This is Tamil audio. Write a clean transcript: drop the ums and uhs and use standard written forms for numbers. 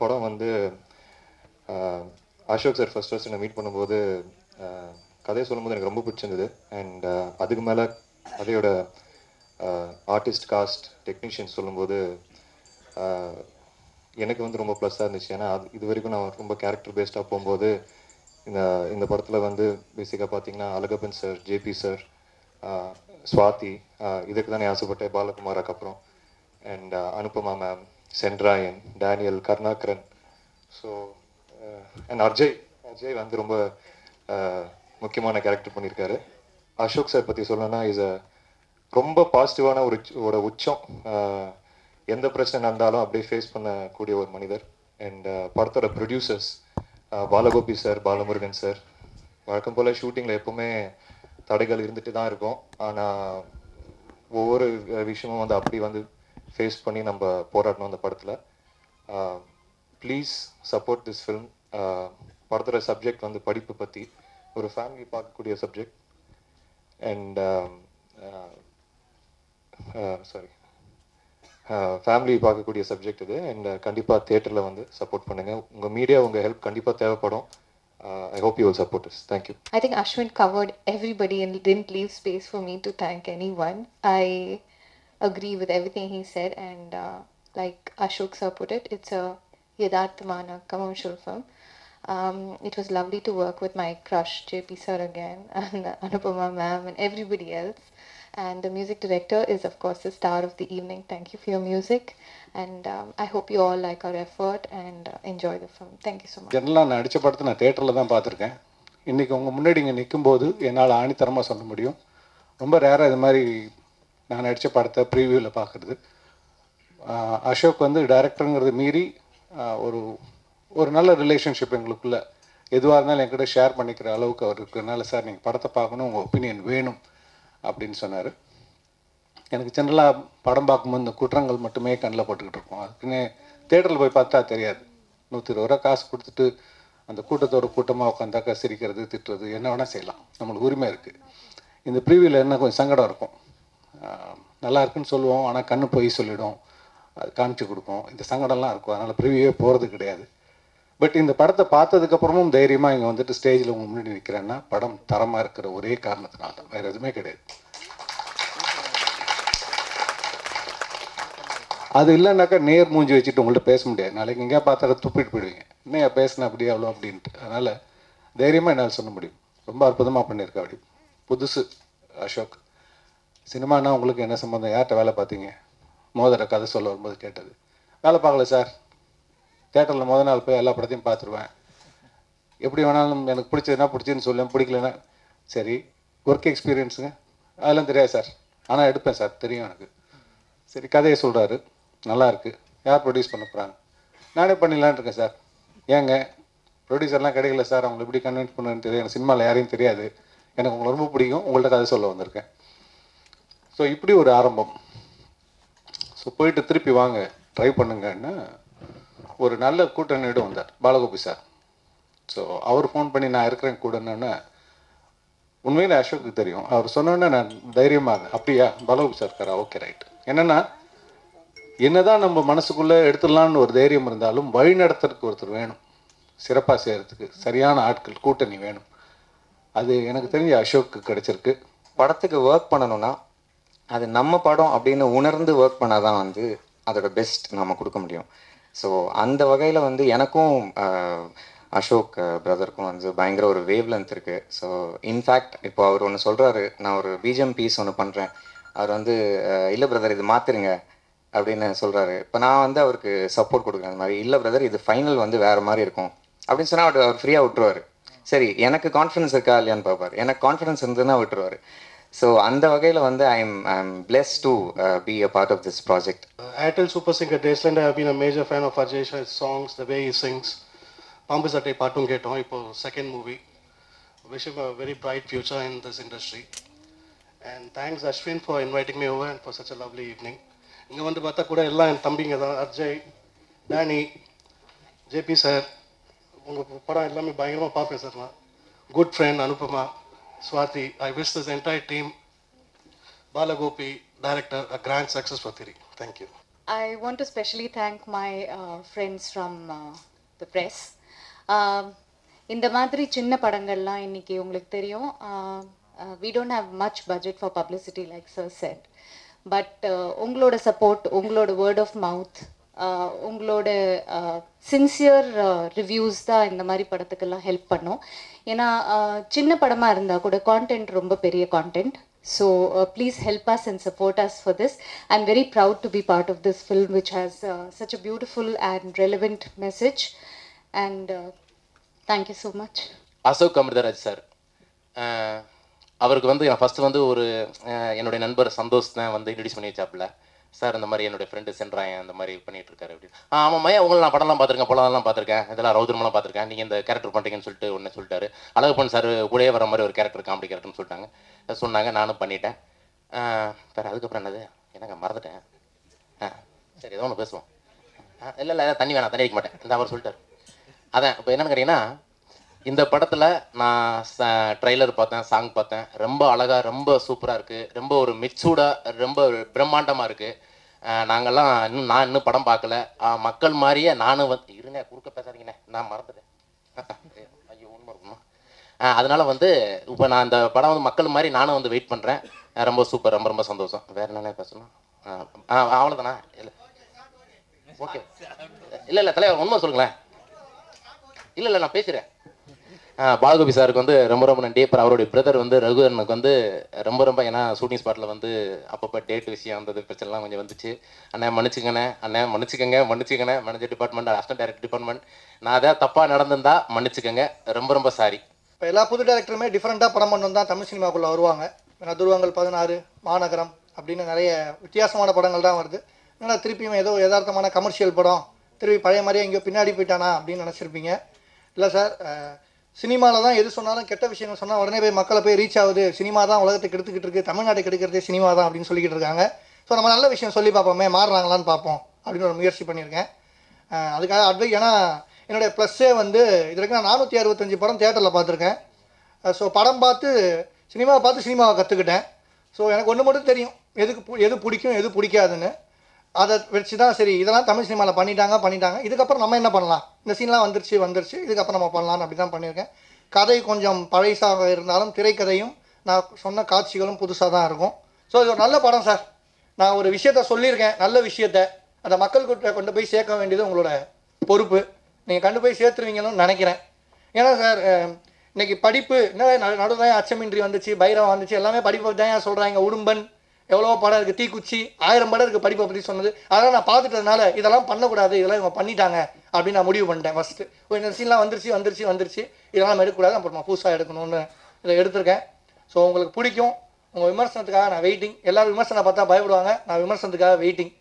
படம் வந்து அசோக் சார் ஃபர்ஸ்ட் என்னை மீட் பண்ணும்போது கதையை சொல்லும்போது எனக்கு ரொம்ப பிடிச்சிருந்தது. அண்ட் அதுக்கு மேலே கதையோட ஆர்டிஸ்ட் காஸ்ட் டெக்னீஷியன்ஸ் சொல்லும்போது எனக்கு வந்து ரொம்ப ப்ளஸ்ஸாக இருந்துச்சு. ஏன்னா இது வரைக்கும் நான் ரொம்ப கேரக்டர் பேஸ்டாக போகும்போது இந்த படத்தில் வந்து பேசிக்காக பார்த்தீங்கன்னா Alagappan sir, JP sir, Swathi, இதுக்கு தானே ஆசைப்பட்டேன் பாலகுமாராக்கு அப்புறம், and Anupama ma'am, Sendrayan, Daniel, Karunakaran, so and Ajay வந்து ரொம்ப முக்கியமான கேரக்டர் பண்ணியிருக்காரு. அசோக் சார் பற்றி சொல்லணும்னா ரொம்ப பாசிட்டிவான ஒரு உச்சம். எந்த பிரச்சனை நடந்தாலும் அப்படியே ஃபேஸ் பண்ணக்கூடிய ஒரு மனிதர். அண்ட் படத்தோட producers Balagopi sir, Balamurugan sir, வழக்கம் போல் ஷூட்டிங்கில் எப்போவுமே தடைகள் இருந்துட்டு தான் இருக்கும். ஆனால் ஒவ்வொரு விஷயமும் வந்து அப்படி வந்து ஃபேஸ் பண்ணி நம்ம போராடணும் அந்த படத்தில். Please support this film. படத்தோட சப்ஜெக்ட் வந்து படிப்பு பற்றி ஒரு ஃபேமிலி பார்க்கக்கூடிய சப்ஜெக்ட். அண்ட் ஃபேமிலி பார்க்கக்கூடிய சப்ஜெக்ட் இது. அண்ட் கண்டிப்பாக தியேட்டரில் வந்து சப்போர்ட் பண்ணுங்கள். உங்கள் மீடியா, உங்கள் ஹெல்ப் கண்டிப்பாக தேவைப்படும். I hope you will support us. Thank you. I think Ashwin covered everybody and didn't leave space for me to thank anyone. I agree with everything he said, and like Ashok sir put it, it's a Yadharthamana commercial film. It was lovely to work with my crush JP sir again, and Anupama ma'am and everybody else. And the music director is of course the star of the evening. Thank you for your music, and I hope you all like our effort and enjoy the film. Thank you so much. ஜெனரலாக நான் நடித்த படத்தை நான் தேட்டரில் தான் பார்த்துருக்கேன். இன்றைக்கி உங்கள் முன்னாடி இங்கே நிற்கும்போது என்னால் ஆணித்தரமாக சொல்ல முடியும். ரொம்ப ரேராக இது மாதிரி நான் நடித்த படத்தை ப்ரீவியூவில் பார்க்குறது. அசோக் வந்து டைரக்டருங்கிறது மீறி ஒரு நல்ல ரிலேஷன்ஷிப் எங்களுக்குள்ளே எதுவாக இருந்தாலும் என்கிட்ட ஷேர் பண்ணிக்கிற அளவுக்கு அவர் இருக்கிறதுனால, சார் நீங்கள் படத்தை பார்க்கணும், உங்கள் ஒப்பீனியன் வேணும் அப்படின்னு சொன்னார். எனக்கு ஜென்ரலாக படம் பார்க்கும்போது இந்த குற்றங்கள் மட்டுமே கண்ணில் போட்டுக்கிட்டு இருக்கோம். அதுக்குன்னு தேட்டரில் போய் பார்த்தா தெரியாது. 120 ரூபா காசு கொடுத்துட்டு அந்த கூட்டத்தோட கூட்டமாக உட்காந்தாக்கா சிரிக்கிறது, திட்டுறது என்ன வேணால் செய்யலாம், நம்மளுக்கு உரிமை இருக்குது. இந்த ப்ரீவியூவில் என்ன கொஞ்சம் சங்கடம் இருக்கும். நல்லா இருக்குன்னு சொல்லுவோம், ஆனால் கண்ணு போய் சொல்லிவிடும், அது காமிச்சு கொடுக்கும், இந்த சங்கடம்லாம் இருக்கும். அதனால் ப்ரிவியூவே போகிறது கிடையாது. பட் இந்த படத்தை பார்த்ததுக்கப்புறமும் தைரியமாக இங்கே வந்துட்டு ஸ்டேஜில் உங்கள் முன்னாடி நிற்கிறேன்னா படம் தரமாக இருக்கிற ஒரே காரணத்தினால தான், வேறு எதுவுமே கிடையாது. அது இல்லைன்னாக்கா நேர் மூஞ்சி வச்சுட்டு உங்கள்கிட்ட பேச முடியாது. நாளைக்கு எங்கேயா பார்த்தா துப்பிட்டு போயிடுவீங்க, இன்னும் பேசினேன் அப்படியே அவ்வளோ அப்படின்ட்டு. அதனால் தைரியமாக என்னால் சொல்ல முடியும். ரொம்ப அற்புதமாக பண்ணியிருக்கேன். அப்படி புதுசு அசோக். சினிமானா உங்களுக்கு என்ன சம்மந்தம், யார்கிட்ட வேலை பார்த்தீங்க? மோதிர கதை சொல்ல வரும்போது கேட்டது. வேலை பார்க்கல சார், தேட்டரில் முதல் நாள் போய் எல்லா படத்தையும் பார்த்துருவேன், எப்படி வேணாலும் எனக்கு பிடிச்சதுன்னா பிடிச்சதுன்னு சொல்லுவேன், பிடிக்கலன்னா சரி. ஒர்க் எக்ஸ்பீரியன்ஸுங்க அதெல்லாம் தெரியாது சார், ஆனால் எடுப்பேன் சார், தெரியும் எனக்கு. சரி, கதையை சொல்கிறாரு, நல்லாயிருக்கு, யார் ப்ரொடியூஸ் பண்ண போகிறாங்க? நானே பண்ணிடலான் இருக்கேன் சார். ஏங்க ப்ரொடியூசர்லாம் கிடைக்கல சார், அவங்களை எப்படி கன்வின்ஸ் பண்ணுன்னு தெரியும், எனக்கு சினிமாவில் யாரையும் தெரியாது, எனக்கு உங்களை ரொம்ப பிடிக்கும், உங்கள்கிட்ட கதை சொல்ல வந்திருக்கேன். ஸோ இப்படி ஒரு ஆரம்பம். ஸோ போயிட்டு திருப்பி வாங்க ட்ரை பண்ணுங்கன்னா ஒரு நல்ல கூட்டணியோடு வந்தார் பாலகோபி சார். ஸோ அவர் ஃபோன் பண்ணி நான் இருக்கிறேன் கூடனோன்னே உண்மையில் அசோக்கு தெரியும். அவர் சொன்னோன்னே நான் தைரியமாக அப்படியா பாலகோபி சார் இருக்காரா, ஓகே ரைட். என்னென்னா என்னதான் நம்ம மனசுக்குள்ளே எடுத்துடலான்னு ஒரு தைரியம் இருந்தாலும் வழி நடத்துறதுக்கு ஒருத்தர் வேணும், சிறப்பாக செய்கிறதுக்கு சரியான ஆட்கள் கூட்டணி வேணும். அது எனக்கு தெரிஞ்ச அசோக்கு கிடைச்சிருக்கு. படத்துக்கு ஒர்க் பண்ணணும்னா அது நம்ம படம் அப்படின்னு உணர்ந்து ஒர்க் பண்ணால் தான் வந்து அதோட பெஸ்ட் நம்ம கொடுக்க முடியும். ஸோ அந்த வகையில் வந்து எனக்கும் அசோக் பிரதருக்கும் வந்து பயங்கர ஒரு வேவ் லென்த் இருக்குது. ஸோ இன்ஃபேக்ட் இப்போ அவர் ஒன்று சொல்கிறாரு, நான் ஒரு பிஜிஎம் பீஸ் ஒன்று பண்ணுறேன், அவர் வந்து இல்லை பிரதர் இது மாற்றிருங்க அப்படின்னு சொல்கிறாரு. இப்போ நான் வந்து அவருக்கு சப்போர்ட் கொடுக்குறேன். அந்த மாதிரி இல்லை பிரதர் இது ஃபைனல் வந்து வேறு மாதிரி இருக்கும் அப்படின்னு சொன்னால் அவர் ஃப்ரீயாக விட்டுருவார். சரி, எனக்கு கான்ஃபிடன்ஸ் இருக்கா இல்லையான்னு பார்ப்பார், எனக்கு கான்ஃபிடன்ஸ் இருந்ததுன்னா விட்டுருவார். ஸோ அந்த வகையில் வந்து I'm blessed to be a part of this project. Airtel Super Singer Daysland, I have been a major fan of Ajay Shah's songs, the way he sings. Pambu Satte Paatum Ketom, இப்போ second movie. Wish him a very bright future in this industry. And thanks Ashwin for inviting me over and for such a lovely evening. இங்கே வந்து பார்த்தா கூட எல்லாம் என் தம்பிங்க தான், அஜய், டேனி, ஜேபி சார். உங்கள் படம் எல்லாமே பயங்கரமாக பார்ப்பேன் சார் நான். Good friend Anupama, Swati, I wish this entire team, Balagopi, director, a grand success for Thiri. Thank you. I want to specially thank my friends from the press. இந்த மாதிரி சின்ன படங்கள்லாம் இன்னைக்கு உங்களுக்கு தெரியும். We don't have much budget for publicity like sir said. But உங்களோட support, உங்களோட word of mouth, உங்களோட சின்சியர் ரிவ்யூஸ் தான் இந்த மாதிரி படத்துக்கெல்லாம் ஹெல்ப் பண்ணும். ஏன்னா சின்ன படமாக இருந்தால் கூட கான்டென்ட் ரொம்ப பெரிய content. So please help us and support us for this. I'm very proud to be part of this film which has such a beautiful and relevant message. And thank you so much. Ashok Amritraj sir, அவருக்கு வந்து ஃபஸ்ட்டு வந்து ஒரு என்னுடைய நண்பர் சந்தோஷ் தான் வந்து இன்ட்ரடியூஸ் பண்ணி வச்சாப்புல. சார் இந்த மாதிரி என்னுடைய ஃப்ரெண்டு சென்றாயன் அந்த மாதிரி பண்ணிகிட்டு இருக்காரு அப்படின்னு. ஆமாம் மையா, உங்களை நான் படம்லாம் பார்த்துருக்கேன், படம்லாம் பார்த்துருக்கேன், இதெல்லாம் ரவுதர்மெல்லாம் பார்த்துருக்கேன், நீங்கள் இந்த கேரக்டர் பண்ணுறீங்கன்னு சொல்லிட்டு ஒன்று சொல்லிட்டாரு. அழகப்பன் சார் கூடயே வர மாதிரி ஒரு கேரக்டர், காமெடி கேரக்டர்னு சொல்லிட்டாங்க. சொன்னாங்க, நானும் பண்ணிட்டேன். வேறு அதுக்கப்புறம் என்னது எனக்கு மறந்துட்டேன். சரி ஏதோ ஒன்று பேசுவோம். இல்லை தண்ணி வேணாம், தண்ணி அடிக்க மாட்டேன், இந்த அவர் சொல்லிட்டார். அதான் இப்போ என்னென்னு கேட்டிங்கன்னா, இந்த படத்தில் நான் ட்ரெய்லர் பார்த்தேன், சாங் பார்த்தேன், ரொம்ப அழகாக, ரொம்ப சூப்பராக இருக்குது, ரொம்ப ஒரு மெச்சூர்டாக, ரொம்ப பிரம்மாண்டமாக இருக்குது. நாங்கள்லாம் நான் இன்னும் படம் பார்க்கல, மக்கள் மாதிரியே நானும் வந்து இருங்க, குறுக்க பேசாதீங்கண்ணே, நான் மறந்துட்டேன். ஐயோ உண்மை இருக்குமா. அதனால் வந்து இப்போ நான் இந்த படம் வந்து மக்கள் மாதிரி நானும் வந்து வெயிட் பண்ணுறேன். ரொம்ப சூப்பர், ரொம்ப ரொம்ப சந்தோஷம். வேறு என்னென்ன பேசணும்? அவ்வளோதானா? இல்லை ஓகே. இல்லை தலைவர் உண்மை சொல்லுங்களேன். இல்லை நான் பேசுகிறேன். பாலகோபி சாருக்கு வந்து ரொம்ப ரொம்ப நன்றி. அப்புறம் அவருடைய பிரதர் வந்து ரகுவரனுக்கு வந்து ரொம்ப ரொம்ப, ஏன்னா ஷூட்டிங் ஸ்பாட்டில் வந்து அப்பப்போ டேட் விஷயம் வந்தது, பிரச்சனைலாம் கொஞ்சம் வந்துச்சு. அண்ணன் மன்னிச்சுக்கண்ணே, அண்ணன் மன்னிச்சுக்கண்ணே, manager department, assistant director department, நான் அதை தப்பாக நடந்திருந்தா மன்னிச்சுக்கங்க, ரொம்ப ரொம்ப சாரி. இப்போ எல்லா புது டேரக்டருமே டிஃப்ரெண்ட்டாக படம் பண்ணணும் தான் தமிழ் சினிமாக்குள்ளே வருவாங்க. துருவங்கள் 16, மாநகரம் அப்படின்னு நிறைய வித்தியாசமான படங்கள் தான் வருது. ஏன்னா திருப்பியும் ஏதோ யதார்த்தமான கமர்ஷியல் படம், திருப்பி பழைய மாதிரியே எங்கேயோ பின்னாடி போயிட்டானா அப்படின்னு நினச்சிருப்பீங்க. இல்லை சார், சினிமாவில் தான் எது சொன்னாலும் கெட்ட விஷயங்கள் சொன்னால் உடனே போய் மக்களை போய் ரீச் ஆகுது, சினிமா தான் உலகத்துக்கு எடுத்துக்கிட்டு இருக்குது, தமிழ்நாட்டை கெடுக்கிறதே சினிமா தான் அப்படின்னு சொல்லிக்கிட்டு இருக்காங்க. ஸோ நம்ம நல்ல விஷயம் சொல்லி பார்ப்போமே, மாறுறாங்களான்னு பார்ப்போம் அப்படின்னு ஒரு முயற்சி பண்ணியிருக்கேன். அதுக்காக ஏன்னா என்னுடைய ப்ளஸ்ஸே வந்து இது வரைக்கும் நான் 465 படம் தியேட்டரில் பார்த்துருக்கேன். ஸோ படம் பார்த்து சினிமாவை பார்த்து சினிமாவை கற்றுக்கிட்டேன். ஸோ எனக்கு ஒன்று மட்டும் தெரியும், எது பிடிக்கும் எது பிடிக்காதுன்னு. அதை வச்சு தான் சரி இதெல்லாம் தமிழ் சினிமாவில் பண்ணிட்டாங்க, இதுக்கப்புறம் நம்ம என்ன பண்ணலாம், இந்த சீன்லாம் வந்துருச்சு, இதுக்கப்புறம் நம்ம பண்ணலான்னு அப்படி தான் பண்ணியிருக்கேன். கதை கொஞ்சம் பழைசாக இருந்தாலும் திரைக்கதையும் நான் சொன்ன காட்சிகளும் புதுசாக தான் இருக்கும். ஸோ இது ஒரு நல்ல படம் சார். நான் ஒரு விஷயத்த சொல்லியிருக்கேன், நல்ல விஷயத்த அதை மக்கள்கிட்ட கொண்டு போய் சேர்க்க வேண்டியது உங்களோட பொறுப்பு. நீங்கள் கொண்டு போய் சேர்த்துருவீங்கன்னு நினைக்கிறேன். ஏன்னா சார், இன்றைக்கி படிப்பு என்ன நடுதான் அச்சமின்றி வந்துச்சு, பைரவம் வந்துச்சு, எல்லாமே படிப்பை தான் சொல்கிறாங்க. உடும்பன் எவ்வளோ படம் இருக்குது, தீக்குச்சி 1000 படம் இருக்குது படிப்பை பற்றி சொன்னது. அதெல்லாம் நான் பார்த்துட்டதுனால இதெல்லாம் பண்ணக்கூடாது, இதெல்லாம் இவங்க பண்ணிட்டாங்க அப்படின்னு நான் முடிவு பண்ணிட்டேன். ஃபஸ்ட்டு இந்த சீன்லாம் வந்துருச்சு, இதெல்லாம் நம்ம எடுக்கக்கூடாது, அப்புறமா புதுசாக எடுக்கணும்னு இதை எடுத்திருக்கேன். ஸோ உங்களுக்கு பிடிக்கும், உங்கள் விமர்சனத்துக்காக நான் வெயிட்டிங். எல்லோரும் விமர்சனம் பார்த்தா பயப்படுவாங்க, நான் விமர்சனத்துக்காக வெயிட்டிங்.